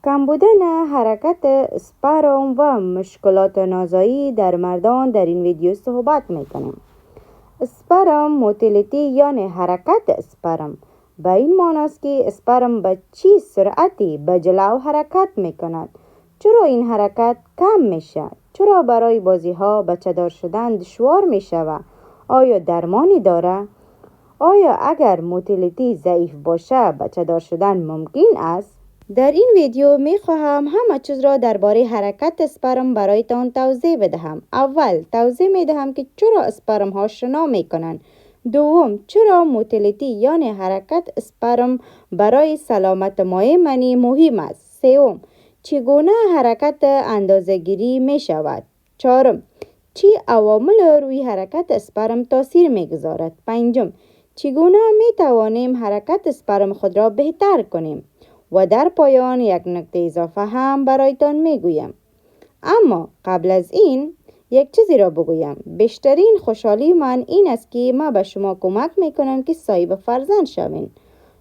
کم بودن حرکت اسپرم و مشکلات نازایی در مردان در این ویدیو صحبت میکنیم. اسپرم موتیلیتی یعنی حرکت اسپرم به این معنی است که اسپرم به چی سرعتی به جلو حرکت میکند. چرا این حرکت کم میشه؟ چرا برای بازی ها بچه دار شدن دشوار میشود؟ آیا درمانی داره؟ آیا اگر موتیلیتی ضعیف باشه بچه دار شدن ممکن است؟ در این ویدیو می خواهم همه چیز را درباره حرکت اسپرم برایتان توضیح بدهم. اول توضیح می دهم که چرا اسپرم ها شنا می کنند. دوم چرا موتیلیتی یعنی حرکت اسپرم برای سلامت مایع منی مهم است. سوم چگونه حرکت اندازه گیری می شود. چهارم چی عوامل روی حرکت اسپرم تاثیر می گذارد. پنجم چگونه می توانیم حرکت اسپرم خود را بهتر کنیم. و در پایان یک نکته اضافه هم برایتان میگویم. اما قبل از این یک چیزی را بگویم. بیشترین خوشحالی من این است که ما به شما کمک میکنم که صاحب فرزند شوین.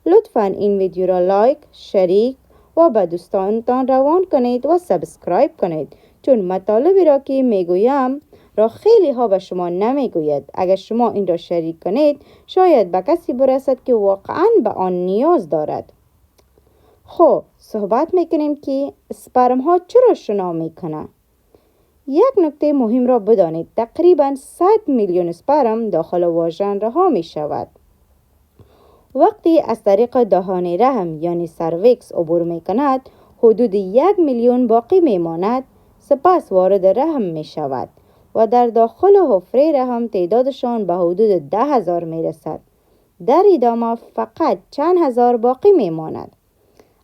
لطفاً این ویدیو را لایک، شریک و به دوستانتان روان کنید و سابسکرایب کنید، چون مطالبی را که میگویم را خیلی ها به شما نمیگوید. اگر شما این را شریک کنید شاید به کسی برسد که واقعاً به آن نیاز دارد. خب صحبت میکنیم که اسپرم ها چرا شنا میکنه. یک نکته مهم را بدانید. تقریبا 100 میلیون اسپرم داخل واژن رها می شود. وقتی از طریق دهان رحم یعنی سرویکس عبور می کند حدود 1 میلیون باقی می ماند، سپس وارد رحم می شود و در داخل حفره رحم تعدادشان به حدود 10,000 می رسد. در ادامه فقط چند هزار باقی می ماند.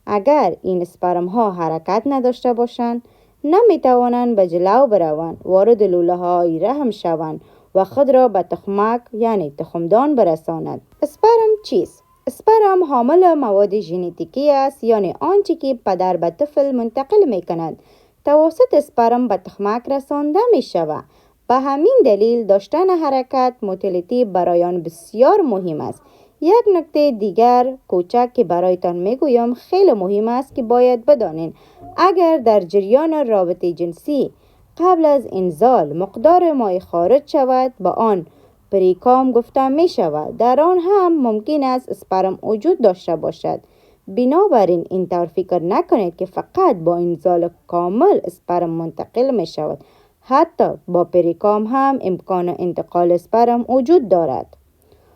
اگر این اسپرم ها حرکت نداشته باشند نمی توانند به جلو بروند، وارد لوله های رحم شوند و خود را به تخمک یعنی تخمدان برسانند. اسپرم چیست؟ اسپرم حامل مواد ژنتیکی است، یعنی آنچه که پدر به طفل منتقل می کند توسط اسپرم به تخمک رسانده می شود. به همین دلیل داشتن حرکت موتیلیتی برای آن بسیار مهم است. یک نکته دیگر کوچک که برایتان میگویم خیلی مهم است که باید بدانید. اگر در جریان رابطه جنسی قبل از انزال مقدار مایع خارج شود به آن پریکام گفته می شود. در آن هم ممکن است اسپرم وجود داشته باشد. بنابراین اینطور فکر نکنید که فقط با انزال کامل اسپرم منتقل می شود. حتی با پریکام هم امکان انتقال اسپرم وجود دارد.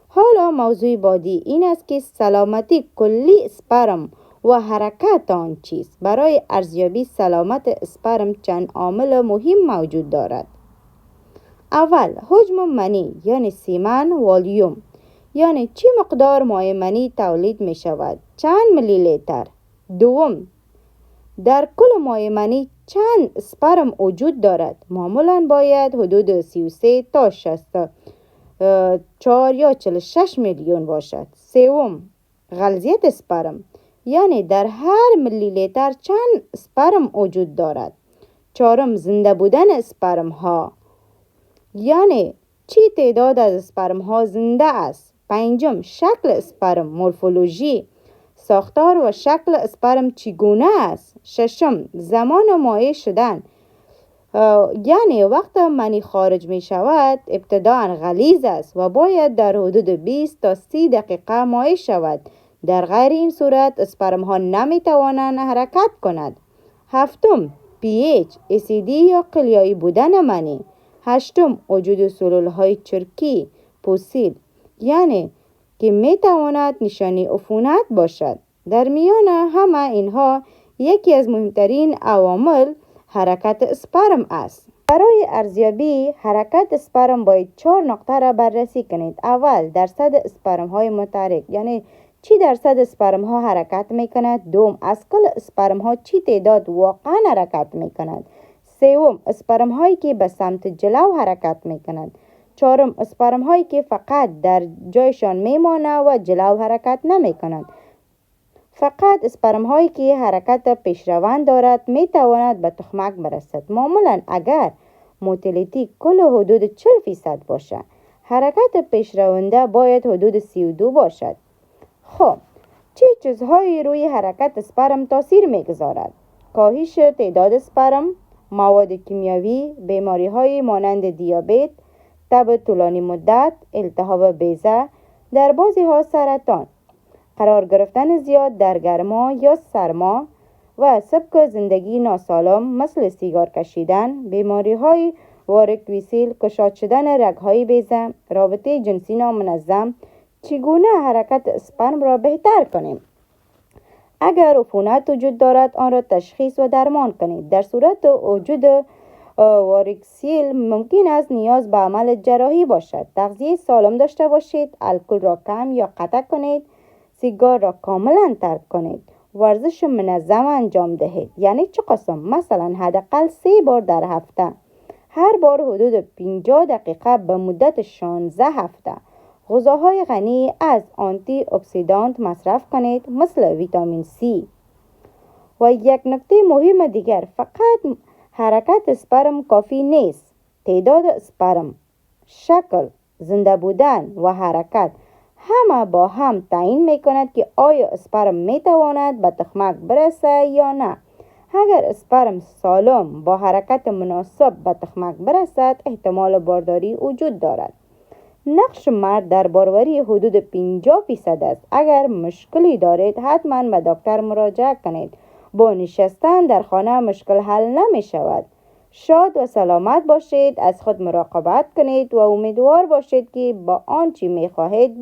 حالا موضوع بعدی این است که سلامتی کلی اسپرم و حرکت آن چیست. برای ارزیابی سلامت اسپرم چند عامل مهم موجود دارد. اول حجم منی یعنی سیمن والیوم، یعنی چی مقدار مایع منی تولید می شود، چند میلی لیتر. دوم در کل مایع منی چند اسپرم وجود دارد. معمولا باید حدود 33 تا 64 یا 46 میلیون باشد. سوم غلظیت اسپرم، یعنی در هر میلی لیتر چند اسپرم وجود دارد. چهارم زنده بودن اسپرم ها، یعنی چی تعداد از اسپرم ها زنده است. پنجم شکل اسپرم، مورفولوژی، ساختار و شکل اسپرم چگونه است. ششم زمان مایع شدن، یعنی وقت منی خارج می شود ابتداء غلیظ است و باید در حدود 20 تا 30 دقیقه مایع شود. در غیر این صورت اسپرم ها نمی توانند حرکت کنند. هفتم pH اسیدی یا قلیایی بودن منی. هشتم وجود سلول های چرکی پوسیل، یعنی که می تواند نشانی عفونت باشد. در میان همه اینها یکی از مهمترین عوامل حرکت اسپرم است. برای ارزیابی حرکت اسپرم باید 4 نقطه را بررسی کنید. اول درصد اسپرم های متحرک، یعنی چی درصد اسپرم ها حرکت می کند. دوم از کل اسپرم ها چی تعداد واقعا حرکت می کند. سوم اسپرم هایی که به سمت جلو حرکت می کند. چهارم اسپرم هایی که فقط در جایشان می مانند و جلو حرکت نمی کند. فقط اسپرم هایی که حرکت پیشروند دارد می تواند به تخمک برسد. معمولا اگر موتیلیتی کل حدود 40% باشد حرکت پیشرونده باید حدود 32 باشد. خب چه چیزهایی روی حرکت اسپرم تاثیر می گذارد؟ کاهش تعداد اسپرم، مواد کیمیاوی، بیماری‌های مانند دیابت، تب طولانی مدت، التهاب بیضه، در بعضی‌ها سرطان، قرار گرفتن زیاد در گرما یا سرما و سبک زندگی ناسالم مثل سیگار کشیدن، بیماری‌های واریکوسیل، گشاد شدن رگ‌های بیضه، رابطه جنسی نامنظم. چگونه حرکت اسپرم را بهتر کنیم؟ اگر عفونت وجود دارد آن را تشخیص و درمان کنید. در صورت وجود واریکوسیل ممکن است نیاز به عمل جراحی باشد. تغذیه سالم داشته باشید، الکل را کم یا قطع کنید، سیگار را کاملا ترک کنید، ورزش منظم انجام دهید. یعنی چه قسم؟ مثلا حداقل 3 بار در هفته، هر بار حدود 50 دقیقه به مدت 16 هفته. غذاهای غنی از آنتی اکسیدانت مصرف کنید مثل ویتامین C. و یک نکته مهم دیگر، فقط حرکت اسپرم کافی نیست. تعداد اسپرم، شکل، زنده بودن و حرکت همه با هم تعیین می کند که آیا اسپرم می تواند به تخمک برسه یا نه. اگر اسپرم سالم با حرکت مناسب به تخمک برسد، احتمال بارداری وجود دارد. نقش مرد در باروری حدود 50% است. اگر مشکلی دارید حتما به دکتر مراجعه کنید. با نشستن در خانه مشکل حل نمی شود. شاد و سلامت باشید، از خود مراقبت کنید و امیدوار باشید که با آنچه می خواهید